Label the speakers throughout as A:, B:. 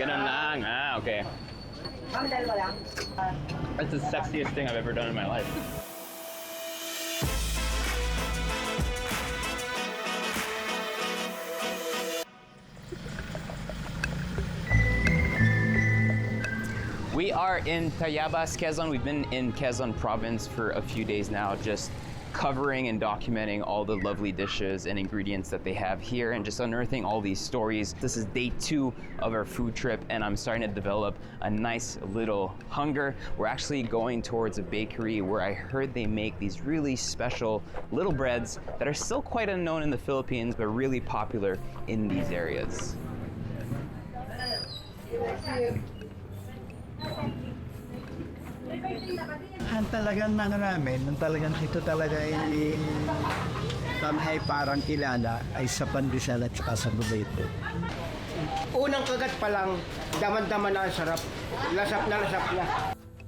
A: Ganun lang. Ah, okay. That's the sexiest thing I've ever done in my life. We are in Tayabas, Quezon. We've been in Quezon Province for a few days now, just covering and documenting all the lovely dishes and ingredients that they have here and just unearthing all these stories. This is day 2 of our food trip and I'm starting to develop a nice little hunger. We're actually going towards a bakery where I heard they make these really special little breads that are still quite unknown in the Philippines but really popular in these areas.
B: Ang talagang namin, ito talaga ay kami ay parang kilala ay sa pandesal at saka sa Bonete.
C: Unang kagat pa lang, daman-daman na ang sarap. Lasap na lasap na.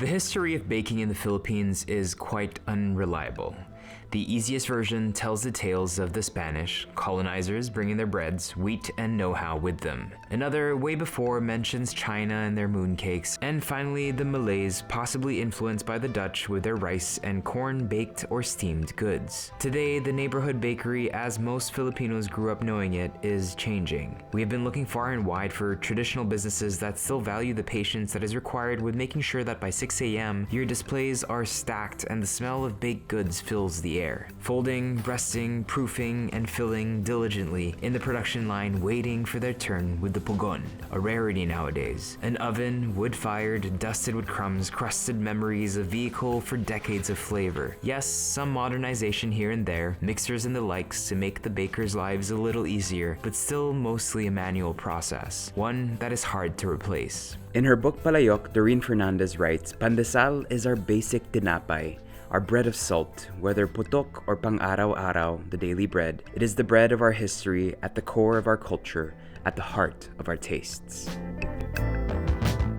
D: The history of baking in the Philippines is quite unreliable. The easiest version tells the tales of the Spanish colonizers bringing their breads, wheat, and know-how with them. Another, way before, mentions China and their mooncakes, and finally the Malays, possibly influenced by the Dutch with their rice and corn baked or steamed goods. Today, the neighborhood bakery, as most Filipinos grew up knowing it, is changing. We have been looking far and wide for traditional businesses that still value the patience that is required with making sure that by 6 a.m. your displays are stacked and the smell of baked goods fills the air. Folding, resting, proofing, and filling diligently in the production line, waiting for their turn with the pugon, a rarity nowadays. An oven, wood-fired, dusted with crumbs, crusted memories, a vehicle for decades of flavor. Yes, some modernization here and there, mixers and the likes to make the bakers' lives a little easier, but still mostly a manual process, one that is hard to replace.
E: In her book Palayok, Doreen Fernandez writes, Pandesal is our basic tinapay, our bread of salt, whether putok or pang-araw-araw, the daily bread. It is the bread of our history, at the core of our culture, at the heart of our tastes.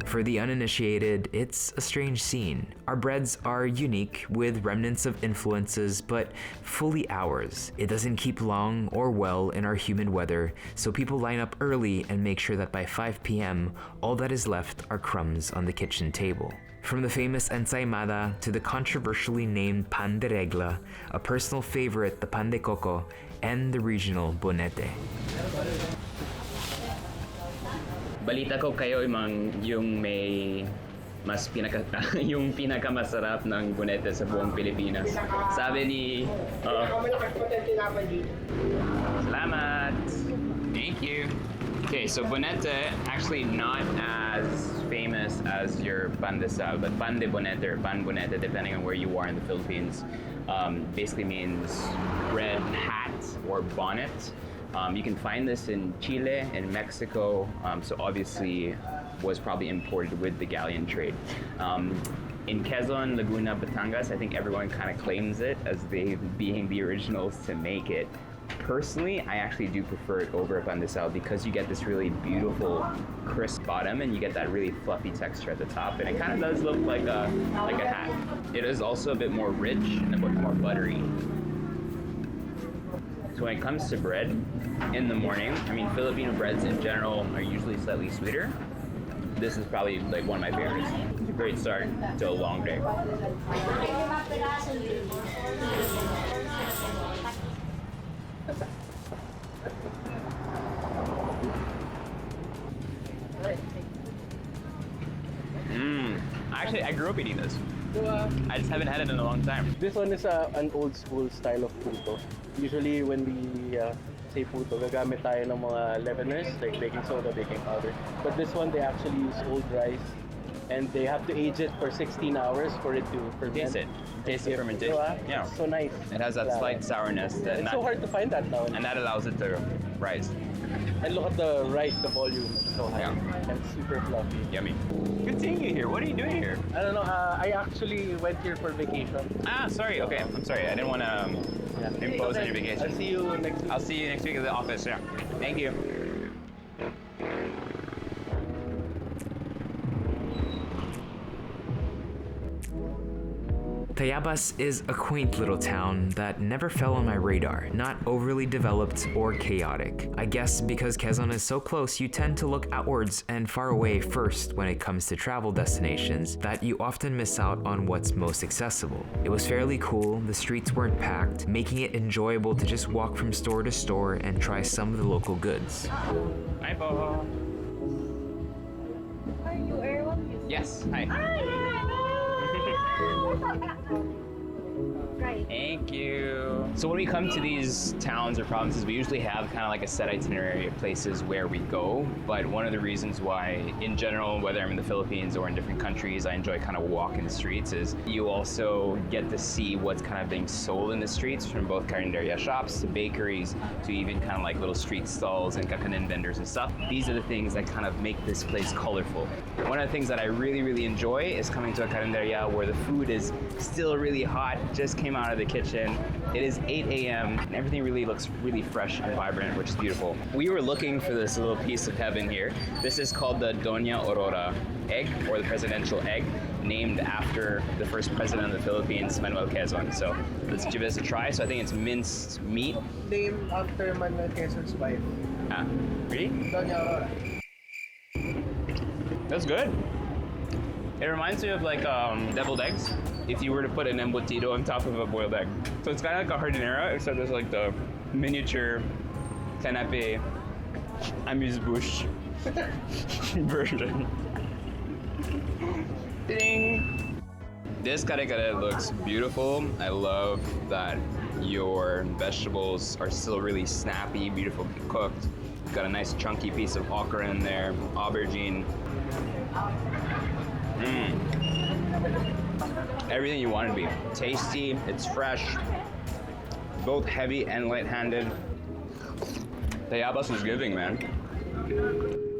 D: For the uninitiated, it's a strange scene. Our breads are unique, with remnants of influences, but fully ours. It doesn't keep long or well in our humid weather, so people line up early and make sure that by 5 p.m., all that is left are crumbs on the kitchen table. From the famous ensaymada to the controversially named pan de regla, a personal favorite, the pan de coco, and the regional bonete.
A: Balita ko kayo yung may mas yung pinakamasarap ng bonete sa buong Pilipinas. Sabi ni Salamat. Thank you. Okay, so bonete actually not as famous as your pandesal, but pan de bonete or pan bonete, depending on where you are in the Philippines, basically means red hat or bonnet. You can find this in Chile and Mexico, so obviously was probably imported with the galleon trade. In Quezon, Laguna, Batangas, I think everyone kind of claims it as they being the originals to make it. Personally, I actually do prefer it over a pandesal because you get this really beautiful crisp bottom and you get that really fluffy texture at the top, and it kind of does look like a hat. It is also a bit more rich and a bit more buttery. So when it comes to bread, in the morning, I mean, Filipino breads in general are usually slightly sweeter. This is probably like one of my favorites. It's a great start to a long day. Actually, I grew up eating this. I just haven't had it in a long time.
F: This one is an old school style of puto. Usually when we say puto, gagamit tayo ng mga leaveners like baking soda, baking powder. But this one, they actually use old rice and they have to age it for 16 hours for it to ferment.
A: Taste the fermentation. Yeah.
F: It's so nice.
A: It has that slight sourness.
F: It's so hard to find that now.
A: And that allows it to rise.
F: And look at the rice, the volume. It's so high.
A: Yeah.
F: And super fluffy.
A: Yummy. Good seeing you here. What are you doing here?
F: I don't know. I actually went here for vacation.
A: Ah, sorry. Okay, I'm sorry. I didn't want to impose on your vacation.
F: I'll see you next week.
A: I'll see you next week at the office. Yeah. Thank you.
D: Tayabas is a quaint little town that never fell on my radar, not overly developed or chaotic. I guess because Quezon is so close, you tend to look outwards and far away first when it comes to travel destinations, that you often miss out on what's most accessible. It was fairly cool, the streets weren't packed, making it enjoyable to just walk from store to store and try some of the local goods.
A: Hi, po.
G: Are you Erwan?
A: Yes, hi.
G: Right.
A: Thank you. So when we come to these towns or provinces, we usually have kind of like a set itinerary of places where we go. But one of the reasons why, in general, whether I'm in the Philippines or in different countries, I enjoy kind of walking the streets is you also get to see what's kind of being sold in the streets, from both Karinderya shops to bakeries to even kind of like little street stalls and kakanin vendors and stuff. These are the things that kind of make this place colorful. One of the things that I really enjoy is coming to a Karinderya where the food is still really hot, just came out of the kitchen. It is 8 a.m. and everything really looks really fresh and vibrant, which is beautiful. We were looking for this little piece of heaven here. This is called the Doña Aurora egg, or the presidential egg, named after the first president of the Philippines, Manuel Quezon. So let's give this a try. So I think it's minced meat.
C: Named after Manuel Quezon's wife.
A: Ah, really?
C: Doña Aurora.
A: That's good. It reminds me of like deviled eggs, if you were to put an embutido on top of a boiled egg. So it's kind of like a jardinera, except there's like the miniature canapé amuse-bouche version. Ding! This kare-kare looks beautiful. I love that your vegetables are still really snappy, beautifully cooked. Got a nice chunky piece of okra in there, aubergine. Everything you want it to be. Tasty, it's fresh, both heavy and light-handed. Tayabas is giving, man.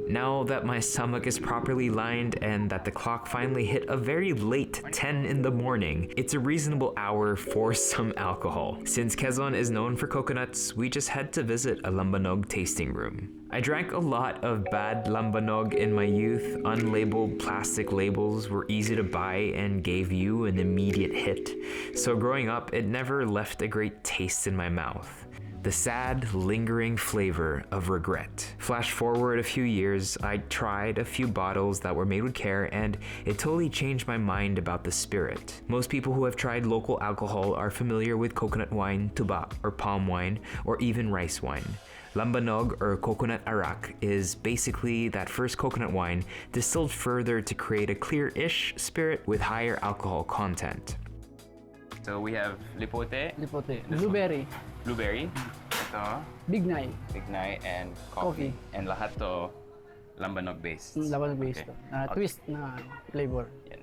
D: Now that my stomach is properly lined and that the clock finally hit a very late 10 in the morning, it's a reasonable hour for some alcohol. Since Quezon is known for coconuts, we just had to visit a Lambanog tasting room. I drank a lot of bad Lambanog in my youth. Unlabeled plastic labels were easy to buy and gave you an immediate hit. So growing up, it never left a great taste in my mouth. The sad, lingering flavor of regret. Flash forward a few years, I tried a few bottles that were made with care, and it totally changed my mind about the spirit. Most people who have tried local alcohol are familiar with coconut wine, tuba, or palm wine, or even rice wine. Lambanog, or coconut arak, is basically that first coconut wine distilled further to create a clear-ish spirit with higher alcohol content.
A: So we have lipote,
H: Lipote. Blueberry.
A: blueberry, ito,
H: Bignay.
A: bignay, and coffee. And lahat to Lambanog based.
H: Laban based.
A: Okay.
H: Twist na flavor.
A: Yan.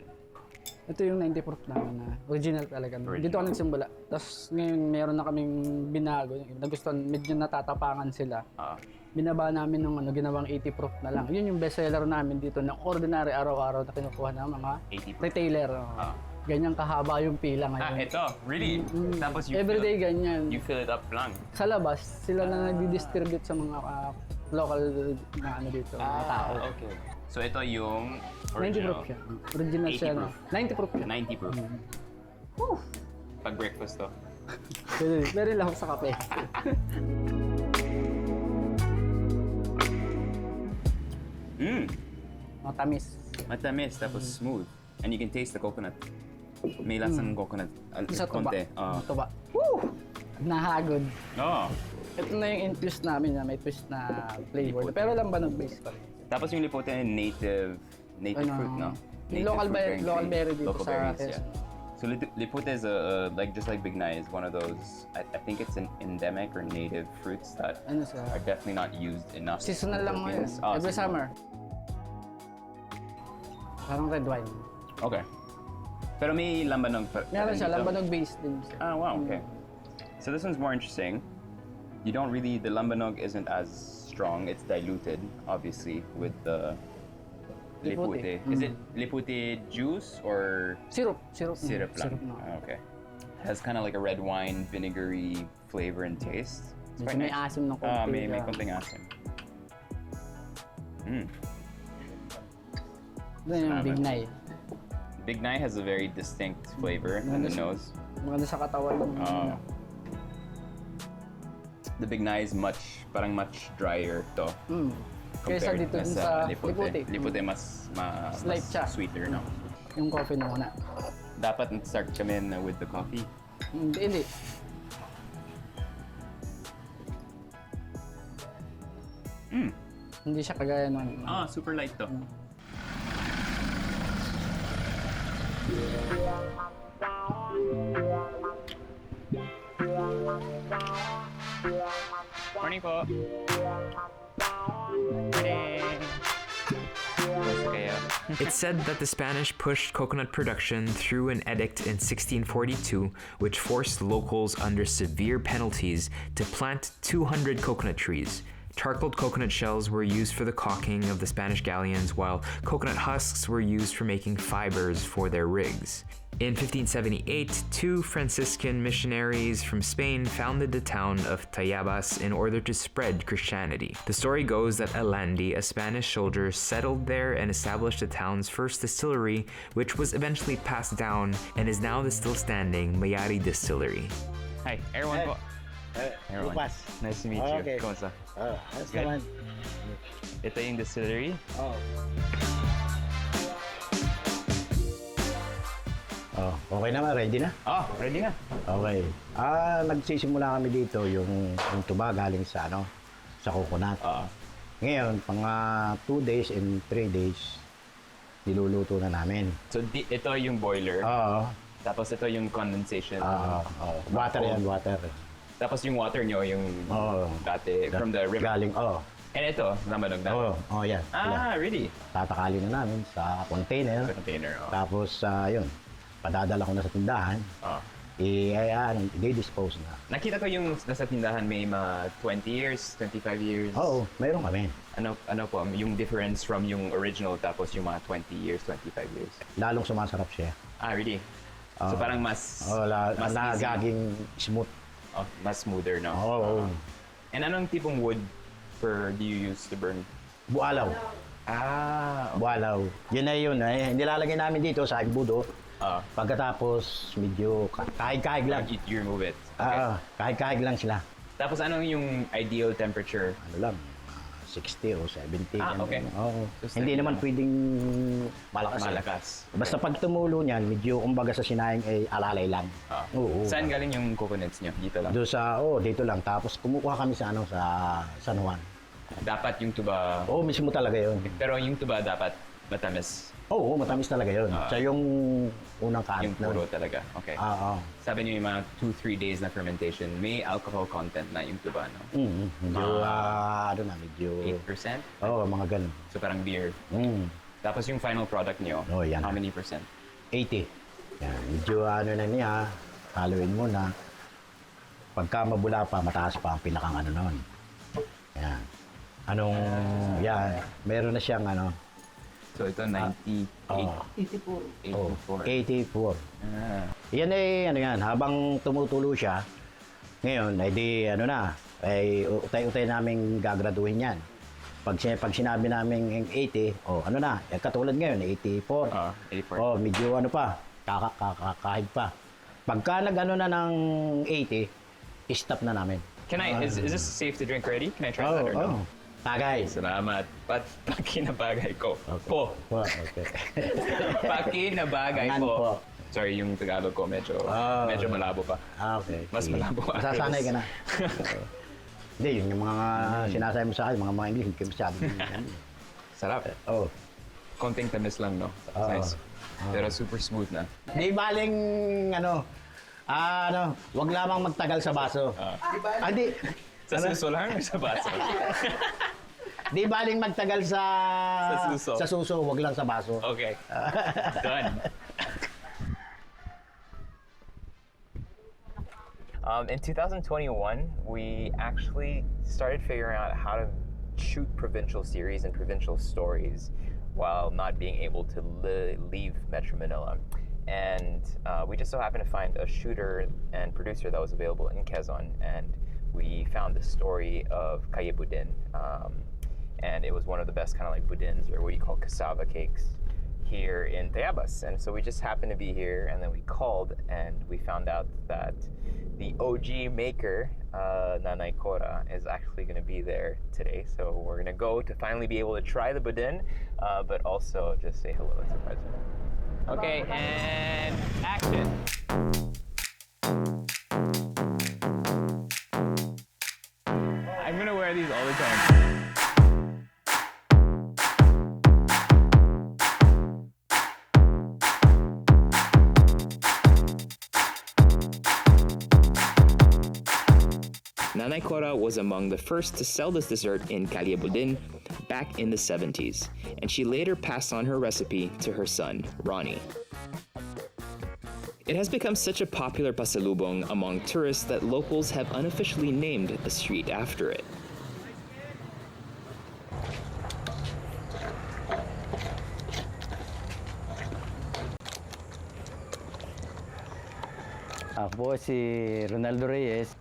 H: Ito yung 90 proof namin na original talaga.
A: Original.
H: Dito ako nagsimula. Tapos ngayon meron na kaming binago. Nagustuhan, medyo natatapangan sila. Binaba namin ng ginawang 80 proof na lang. Yun yung bestseller namin dito ng ordinary araw-araw na kinukuha ng mga
A: 80 proof.
H: retailer. Ganyan kahaba yung pila ngayon.
A: Ito, really? Tapos you
H: Everyday
A: fill,
H: ganyan.
A: you fill it up lang.
H: Sa labas, sila na nagdi-distribute sa mga local na dito, mga tao.
A: Okay. So ito yung
H: 90
A: original.
H: proof siya. Original
A: 80
H: siya.
A: proof.
H: 90 proof siya.
A: 90 proof. Pag breakfast to.
H: Very lang sa kape. Matamis.
A: Matamis, tapos smooth. And you can taste the coconut. May lasang coconut.
H: Sa tuba.
A: Konti.
H: Tuba. Woo! Nahagod.
A: Oh.
H: Ito na yung infused namin na may twist na flavor.
A: Lipote.
H: Pero Lambanog base pa rin.
A: Tapos yung lipote native fruit, no?
H: Yung local berry dito
A: Local
H: sa
A: berries,
H: Quezon.
A: yeah. So lipote is like just like Bignay is one of those. I think it's an endemic or native fruits that
H: Ano sa
A: are definitely not used enough.
H: seasonal
A: in the
H: lang ngayon.
A: Philippines. Oh,
H: Every
A: seasonal.
H: summer. Parang red wine.
A: Okay. Pero may Lambanog pa.
H: Meron siya,
A: dito.
H: Lambanog based din siya.
A: Oh wow, okay. So this one's more interesting. You don't really, the Lambanog isn't as strong. It's diluted, obviously, with the lipote.
H: Lipote.
A: Is it lipote juice or
H: Syrup. Syrup.
A: syrup lang?
H: Syrup na.
A: Oh, okay. Has kind of like a red wine, vinegary flavor and taste. It's
H: Medyo may asim ng konti.
A: may konting asim.
H: Doon yung
A: Salamat.
H: Bignay.
A: Bignay has a very distinct flavor on the nose.
H: Maganda sa katawan.
A: The Bignay is parang much drier to.
H: Kaysa
A: compared
H: dito
A: na
H: sa Liputi.
A: Liputi mas
H: Slight siya.
A: sweeter, no?
H: Yung coffee na muna.
A: Dapat nag-start kami with the coffee.
H: Hindi. Hindi siya kagaya ng...
A: Super light to. Morning po. Morning.
D: It's said that the Spanish pushed coconut production through an edict in 1642, which forced locals under severe penalties to plant 200 coconut trees. Charcoaled coconut shells were used for the caulking of the Spanish galleons, while coconut husks were used for making fibers for their rigs. In 1578, two Franciscan missionaries from Spain founded the town of Tayabas in order to spread Christianity. The story goes that Alandi, a Spanish soldier, settled there and established the town's first distillery, which was eventually passed down and is now the still standing Mallari Distillery.
A: Hi, Erwan po. Erwan.
B: Lupas.
A: Nice to meet you.
B: Okay.
A: Kumusta?
B: Ayos
A: Good.
B: naman.
A: Ito yung distillery.
B: Okay naman, ready na?
A: Ready na.
B: Okay. Nagsisimula kami dito yung tuba galing sa sa coconut. Ngayon, pang 2 days and 3 days, niluluto na namin.
A: So ito yung boiler. Tapos ito yung condensation.
B: Water yan, water.
A: Tapos yung water nyo, yung dati from the river.
B: Galing,
A: And ito, Lambanog na.
B: Yan.
A: Really?
B: Tatakalin na namin sa container.
A: Container.
B: Tapos, yun, padadala ko na sa tindahan. I-dispose na.
A: Nakita ko yung nasa tindahan may mga 20 years, 25 years.
B: Oo, mayroon kami.
A: Ano po, yung difference from yung original tapos yung mga 20 years, 25 years?
B: Lalong sumasarap siya.
A: Really? So parang mas easy.
B: Nagaging smooth.
A: Mas smoother, no? And anong tipong wood do you use to burn?
B: Bualaw.
A: Okay.
B: Bualaw. Yun na yun. Nilalagay namin dito sa budo. Pagkatapos medyo kahig-kahig lang.
A: You remove it. Okay.
B: Kahig-kahig lang sila.
A: Tapos anong yung ideal temperature?
B: 60 o 70.
A: Okay.
B: Hindi naman pwedeng malakas. Basta pag tumulo niyan, medyo kumbaga sa sinayang ay alalay lang.
A: Saan galing yung coconuts nyo? Dito lang?
B: Dito lang. Tapos kumukuha kami sa San Juan.
A: Dapat yung tuba...
B: Mismo talaga yun.
A: Pero yung tuba dapat matamis?
B: Matamis talaga yun. Sa yung unang kaanit
A: yung puro talaga. Okay. Sabi niyo yung mga 2-3 days na fermentation, may alcohol content na yung tuba, no?
B: Medyo, medyo...
A: 8%?
B: Mga ganun.
A: So parang beer. Tapos yung final product niyo,
B: yan.
A: how many percent?
B: 80. Yan. Medyo na niya, haluin mo na. Pagka mabula pa, mataas pa ang pinakang nun. Yan. Meron na siyang
A: So ito 98.
B: 84. Yan yan. Habang tumutulo siya, ngayon, utay-utay namin gagraduhin yan. Pag sinabi namin 80, katulad ngayon, 84.
A: 84.
B: Medyo kahig pa. Pagka na ng 80, stop na namin.
A: Is this safe to drink already? Can I try that or no?
B: Tagay.
A: Salamat. Pakinabagay ko. Po.
B: Okay.
A: Pakinabagay
B: po.
A: Sorry, yung Tagalog ko medyo malabo pa.
B: Okay.
A: Mas malabo pa.
B: Masasanay ka na. Hindi, yung mga sinasabi mo sa akin, mga English, hindi ka masyado.
A: Sarap. Konting tamis lang, no? Nice. Pero super smooth na.
B: Di baling, wag lamang magtagal sa baso. Di.
A: Sa suso lang or sa baso?
B: Di baling magtagal sa
A: suso.
B: Sa suso, wag lang sa baso.
A: Okay. Done. In 2021, we actually started figuring out how to shoot provincial series and provincial stories while not being able to leave Metro Manila. And we just so happened to find a shooter and producer that was available in Quezon, and we found the story of Calle Budin, and it was one of the best kind of like budins, or what you call cassava cakes, here in Tayabas. And so we just happened to be here, and then we called and we found out that the OG maker, Nanay Cora, is actually going to be there today. So we're going to go to finally be able to try the budin, but also just say hello to the president. Okay, and action. I'm going to wear these all the time. Nanay Cora was among the first to sell this dessert in Calle Budin back in the 70s, and she later passed on her recipe to her son, Ronnie. It has become such a popular pasalubong among tourists that locals have unofficially named a street after it.
G: Ako po si Ronaldo Reyes.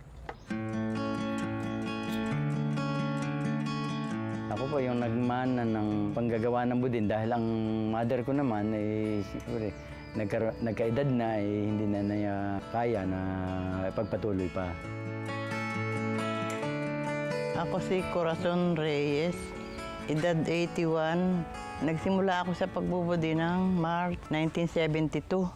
G: Ako po yung nagmana ng panggagawa ng budin dahil ang mother ko naman ay siguro nagkaedad na hindi na niya kaya na pagpatuloy pa.
I: Ako si Corazon Reyes, edad 81. Nagsimula ako sa pagbubudi ng March 1972.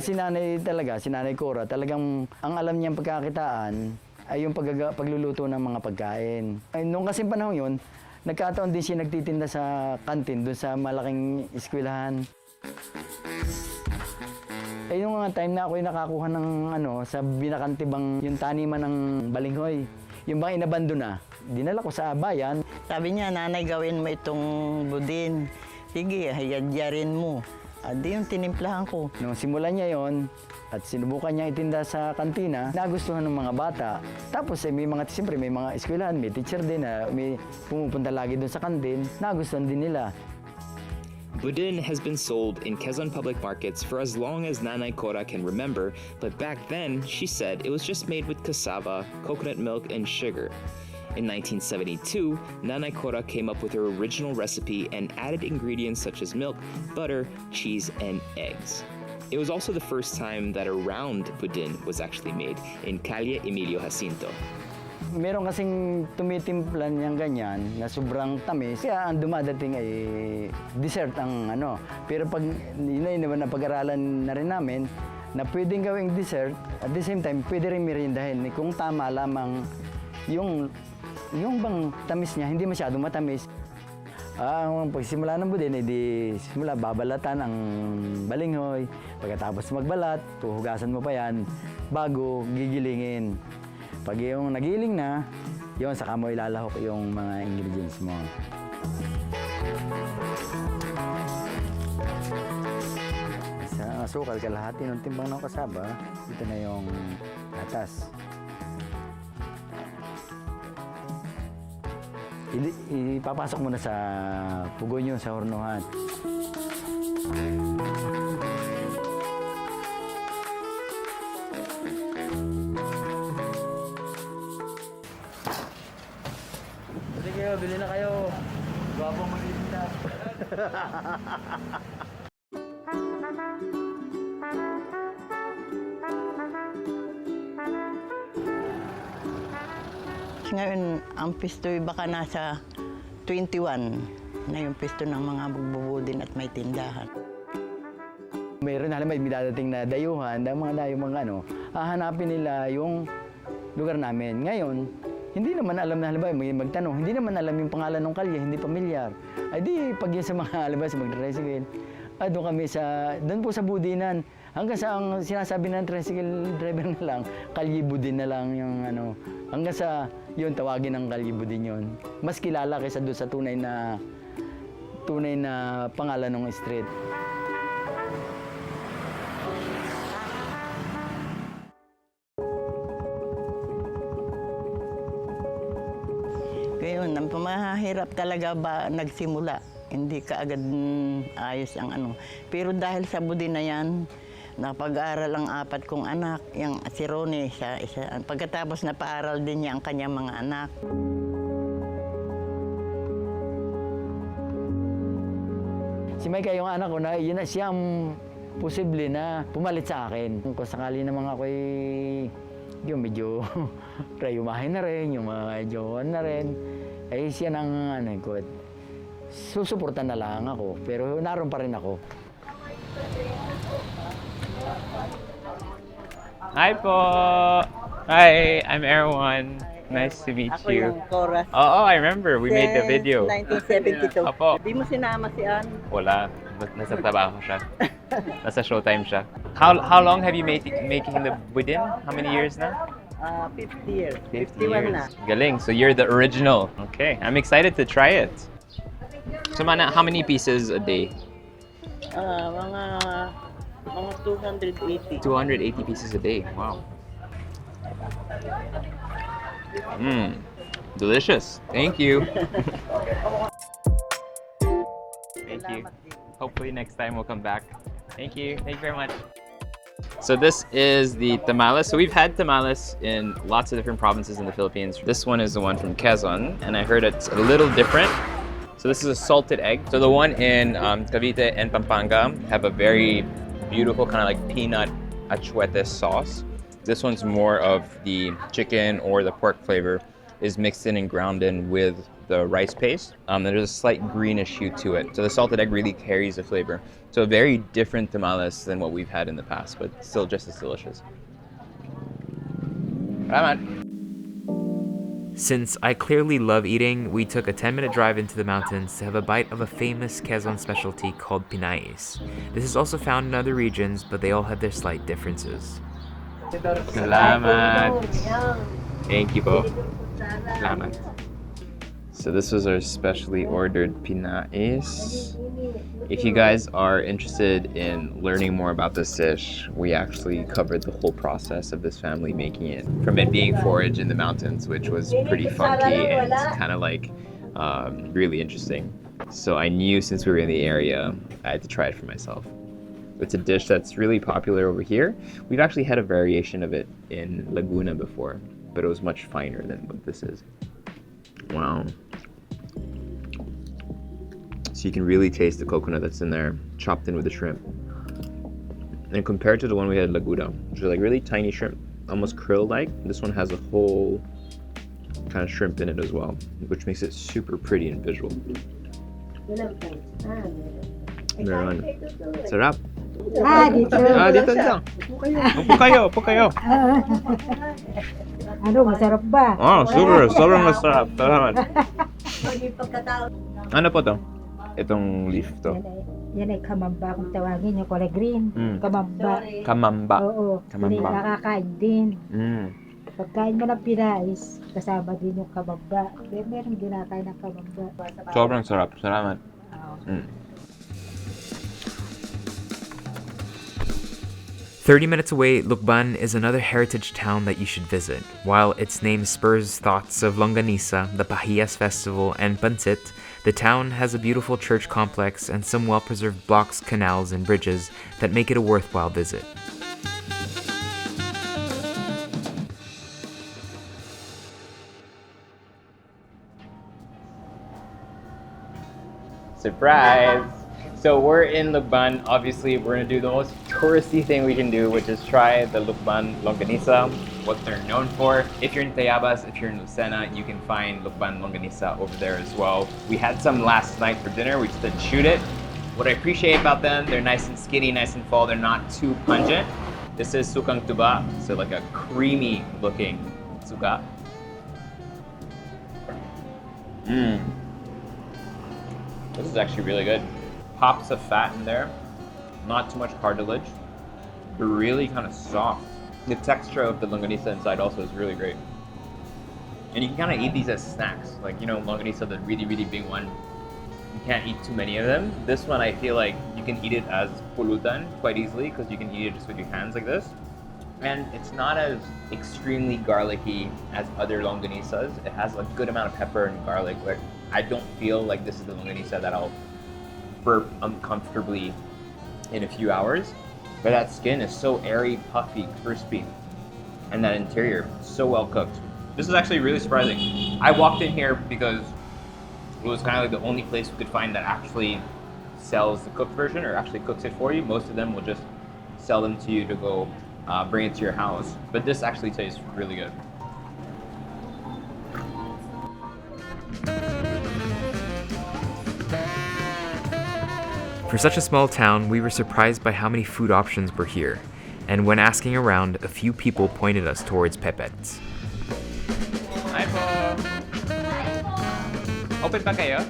G: Si nanay talaga, si Nanay Cora, talagang ang alam niyang pagkakitaan ay yung pagluluto ng mga pagkain. Noong kasing panahon yun, nagkataon din siya nagtitinda sa kantin doon sa malaking eskwelahan. Yung mga time na ako'y nakakuha ng sa binakantibang yung taniman ng balinghoy, yung bang inabando na, dinala ko sa bayan.
I: Sabi niya, nanay, gawin mo itong budin. Sige, hayadyarin mo. Di yung tinimplahan ko.
G: Nung simulan niya yon at sinubukan niya itinda sa kantina, nagustuhan ng mga bata. Tapos siyempre may mga eskwelahan, may teacher din na may pumupunta lagi doon sa kantin, nagustuhan din nila.
A: Budin has been sold in Quezon public markets for as long as Nanay Cora can remember, but back then, she said it was just made with cassava, coconut milk, and sugar. In 1972, Nanay Cora came up with her original recipe and added ingredients such as milk, butter, cheese, and eggs. It was also the first time that a round budin was actually made in Calle Emilio Jacinto.
G: Meron kasing tumitimplan niyang ganyan na sobrang tamis, kaya ang dumadating ay dessert ang Pero pag yun naman na pag-aralan na rin namin, na pwedeng gawing dessert, at the same time, pwede rin merindahin kung tama lamang yung bang tamis niya, hindi masyadong matamis. Ang pagsimula ng budin, simula babalatan ang balinghoy. Pagkatapos magbalat, puhugasan mo pa yan bago gigilingin. Pag yung nagiling na, yun, saka mo ilalahok yung mga ingredients mo. Sa asukal, kalahati ng timbang ng kasaba, ito na yung atas. Ipapasok mo na sa pugon yun sa hornuhan. Sige, bili na kayo. Gwapong magtitinda.
I: Ngayon, ang pisto'y baka nasa 21 na yung pisto ng mga bugbubudin at may tindahan.
G: Mayroon halimbawa may dadating na dayuhan, hahanapin nila yung lugar namin. Ngayon, hindi naman alam na halimbawa may magtanong, hindi naman alam yung pangalan ng kalye, hindi pamilyar. Ay di, pag yun sa mga halimbawa sa mag-tricycle, doon po sa budinan. Hanggang sa ang sinasabi ng tricycle driver na lang, Calle Budin na lang yung hanggang sa yun, tawagin ng Calle Budin yun. Mas kilala kaysa doon sa tunay na pangalan ng street.
I: Ngayon, ang pamahirap talaga ba nagsimula? Hindi kaagad ayos ang Pero dahil sa budin na yan, Napag-aaral ang 4 kong anak, yung si Ronnie, isa. Pagkatapos napaaral din niya ang kanyang mga anak.
G: Si Mike, yung anak ko, na, yun na siya ang posible na pumalit sa akin. Kung sakali naman ako yung medyo rayumahin na rin, yung mga jowan na rin, ay siya nang ko. Susuportan na lang ako, pero naroon pa rin ako.
A: Hi po! Hi, I'm Erwan. Nice to meet
I: Ako
A: you.
I: yung Cora.
A: Oh, I remember. We made the video.
I: 1972.
A: Apo.
I: Di mo sinama si Ann?
A: Wala. Nasa trabaho siya. Nasa showtime siya. How long have you making the Budin? How many years na?
I: 50 years.
A: 50
I: 51
A: years.
I: na.
A: Galing. So you're the original. Okay. I'm excited to try it. So mana, how many pieces a day?
I: Mga 280.
A: 280 pieces a day. Wow. Delicious. Thank you. Thank you. Hopefully next time we'll come back. Thank you. Thank you very much. So this is the tamales. So we've had tamales in lots of different provinces in the Philippines. This one is the one from Quezon, and I heard it's a little different. So this is a salted egg. So the one in Cavite and Pampanga have a very beautiful kind of like peanut achuete sauce. This one's more of the chicken or the pork flavor is mixed in and ground in with the rice paste. There's a slight greenish hue to it. So the salted egg really carries the flavor. So very different tamales than what we've had in the past, but still just as delicious. Salamat.
D: Since I clearly love eating, we took a 10-minute drive into the mountains to have a bite of a famous Quezon specialty called Pinais. This is also found in other regions, but they all have their slight differences.
A: Salamat. Thank you po. Salamat. So this was our specially ordered Pinais. If you guys are interested in learning more about this dish, we actually covered the whole process of this family making it. From it being foraged in the mountains, which was pretty funky and kind of like really interesting. So I knew since we were in the area, I had to try it for myself. It's a dish that's really popular over here. We've actually had a variation of it in Laguna before, but it was much finer than what this is. Wow. So you can really taste the coconut that's in there, chopped in with the shrimp. And compared to the one we had at Laguna, which is like really tiny shrimp, almost krill-like, this one has a whole kind of shrimp in it as well, which makes it super pretty and visual. Meron. Sarap.
J: Dito.
A: Dito lang. Upo kayo.
J: Ano, masarap ba?
A: Sobrang masarap. Salamat. Ano po to? Itong leaf to?
J: Yan ay kamamba kung tawagin, yung kulay green. Kamamba.
A: Kamamba.
J: Oo. Yan ay nakakain din. Pagkain mo ng Pinais, kasama din yung kamamba. Meron ginakain ng kamamba.
A: Sobrang sarap. Salamat.
D: 30 minutes away, Lucban is another heritage town that you should visit. While its name spurs thoughts of Longganisa, the Pahiyas festival, and Pancit, the town has a beautiful church complex and some well-preserved blocks, canals, and bridges that make it a worthwhile visit.
A: Surprise! So we're in Lucban. Obviously, we're gonna do the most touristy thing we can do, which is try the Lucban Longganisa, what they're known for. If you're in Tayabas, if you're in Lucena, you can find Lucban Longganisa over there as well. We had some last night for dinner. We just didn't shoot it. What I appreciate about them, they're nice and skinny, nice and full. They're not too pungent. This is sukang tuba, so like a creamy looking suka. This is actually really good. Pops of fat in there, not too much cartilage, but really kind of soft. The texture of the longanisa inside also is really great. And you can kind of eat these as snacks. Like, you know, longanisa, the really, really big one, you can't eat too many of them. This one, I feel like you can eat it as pulutan quite easily because you can eat it just with your hands like this. And it's not as extremely garlicky as other longanisas. It has a good amount of pepper and garlic. Like, I don't feel like this is the longanisa that I'll burp uncomfortably in a few hours, But that skin is so airy, puffy, crispy. And that interior, so well cooked. This is actually really surprising. I walked in here because it was kind of like the only place we could find that actually sells the cooked version or actually cooks it for you. Most of them will just sell them to you to go bring it to your house. But this actually tastes really good.
D: For such a small town, we were surprised by how many food options were here. And when asking around, a few people pointed us towards Pepet's.
A: Hi po! Open pa kayo?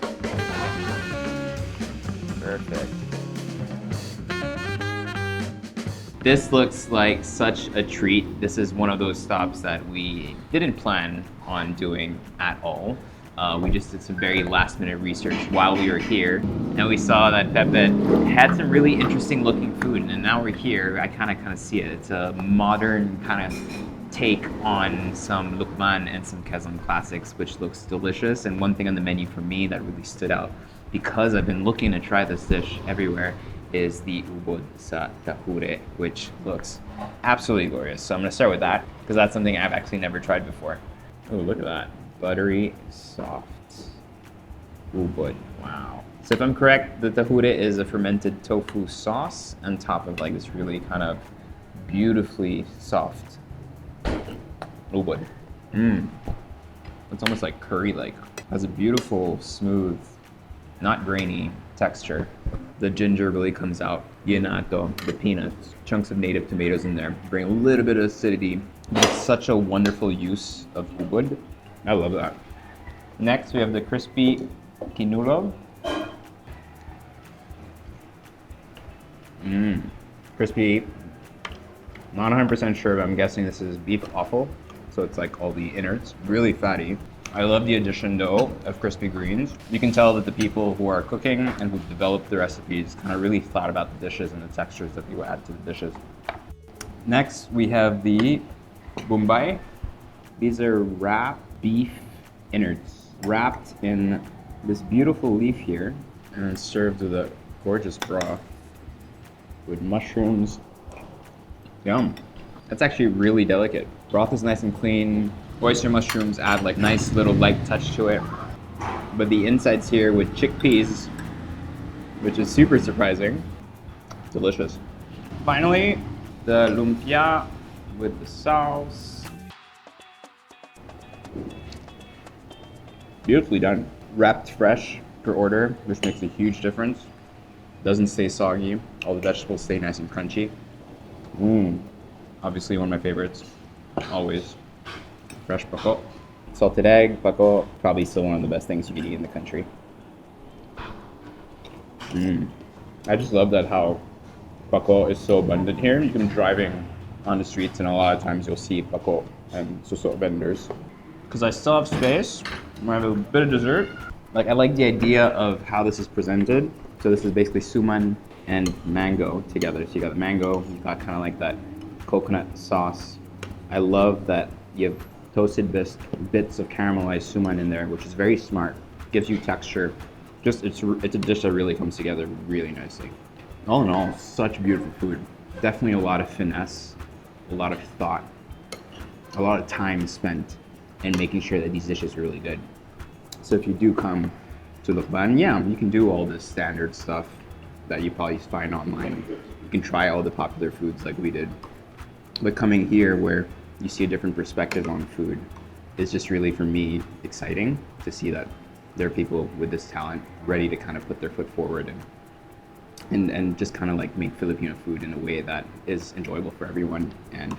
A: Perfect. This looks like such a treat. This is one of those stops that we didn't plan on doing at all. We just did some very last-minute research while we were here, and we saw that Pepet had some really interesting looking food, and now we're here, I kind of see it. It's a modern kind of take on some Lucban and some Quezon classics, which looks delicious. And one thing on the menu for me that really stood out, because I've been looking to try this dish everywhere, is the ubod sa tahure, which looks absolutely glorious. So I'm gonna start with that, because that's something I've actually never tried before. Oh, look at that. Buttery, soft ubod. Wow. So if I'm correct, the tahure is a fermented tofu sauce on top of like this really kind of beautifully soft ubod. It's almost like curry-like. Has a beautiful, smooth, not grainy texture. The ginger really comes out. Yanato, the peanuts, chunks of native tomatoes in there, bring a little bit of acidity. But it's such a wonderful use of ubod. I love that. Next, we have the crispy kinulog. Crispy. Not 100% sure, but I'm guessing this is beef offal. So it's like all the innards, really fatty. I love the addition though of crispy greens. You can tell that the people who are cooking and who've developed the recipes kind of really thought about the dishes and the textures that they would add to the dishes. Next, we have the bumbay. These are wrapped beef innards, wrapped in this beautiful leaf here, and then served with a gorgeous broth with mushrooms. Yum. That's actually really delicate. Broth is nice and clean. Oyster mushrooms add like nice little light touch to it. But the insides here with chickpeas, which is super surprising. Delicious. Finally, the lumpia with the sauce. Beautifully done. Wrapped fresh per order, which makes a huge difference. Doesn't stay soggy. All the vegetables stay nice and crunchy. Obviously one of my favorites, always. Fresh pako. Salted egg, pako, probably still one of the best things you can eat in the country. I just love that how pako is so abundant here. You can be driving on the streets and a lot of times you'll see pako and suso vendors. Because I still have space, I'm gonna have a bit of dessert. Like I like the idea of how this is presented. So this is basically suman and mango together. So you got the mango, you got kind of like that coconut sauce. I love that you have toasted bits of caramelized suman in there, which is very smart. Gives you texture. Just it's a dish that really comes together really nicely. All in all, such beautiful food. Definitely a lot of finesse, a lot of thought, a lot of time spent in making sure that these dishes are really good. So if you do come to Lucban, yeah, you can do all this standard stuff that you probably find online. You can try all the popular foods like we did. But coming here where you see a different perspective on food is just really, for me, exciting to see that there are people with this talent ready to kind of put their foot forward and just kind of like make Filipino food in a way that is enjoyable for everyone and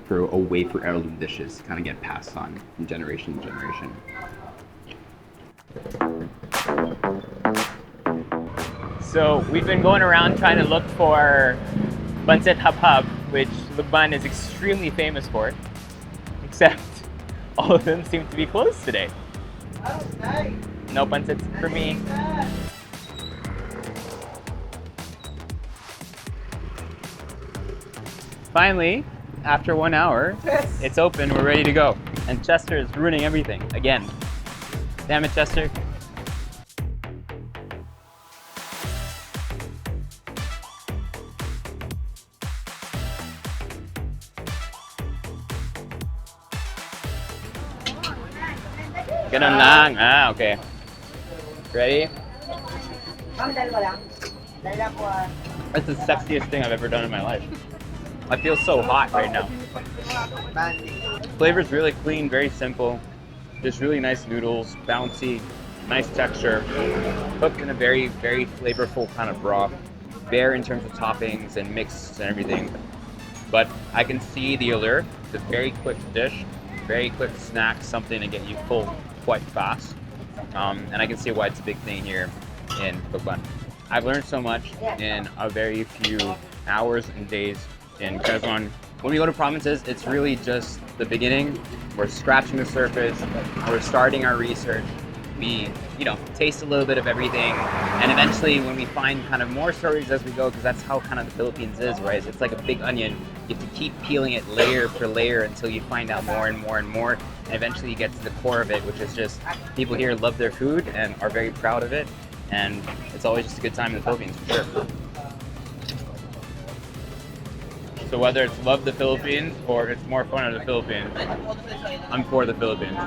A: for a way for heirloom dishes to kind of get passed on from generation to generation.
K: So we've been going around trying to look for Pancit Habhab, which Lucban is extremely famous for, except all of them seem to be closed today. No pancits for me. Finally, after 1 hour, it's open, we're ready to go. And Chester is ruining everything, again. Damn it, Chester.
A: Ganun lang. Ah, okay. Ready? That's the sexiest thing I've ever done in my life. I feel so hot right now. Flavor's really clean, very simple. Just really nice noodles, bouncy, nice texture. Cooked in a very, very flavorful kind of broth. Bare in terms of toppings and mix and everything. But I can see the allure. It's a very quick dish, very quick snack, something to get you full quite fast. And I can see why it's a big thing here in Lucban. I've learned so much in a very few hours and days in Quezon. When we go to provinces, it's really just the beginning. We're scratching the surface, we're starting our research. We, taste a little bit of everything, and eventually when we find kind of more stories as we go, because that's how kind of the Philippines is, right? It's like a big onion. You have to keep peeling it layer for layer until you find out more and more and more, and eventually you get to the core of it, which is just people here love their food and are very proud of it, and it's always just a good time in the Philippines, for sure. So whether it's love the Philippines or it's more fun in the Philippines, I'm for the Philippines.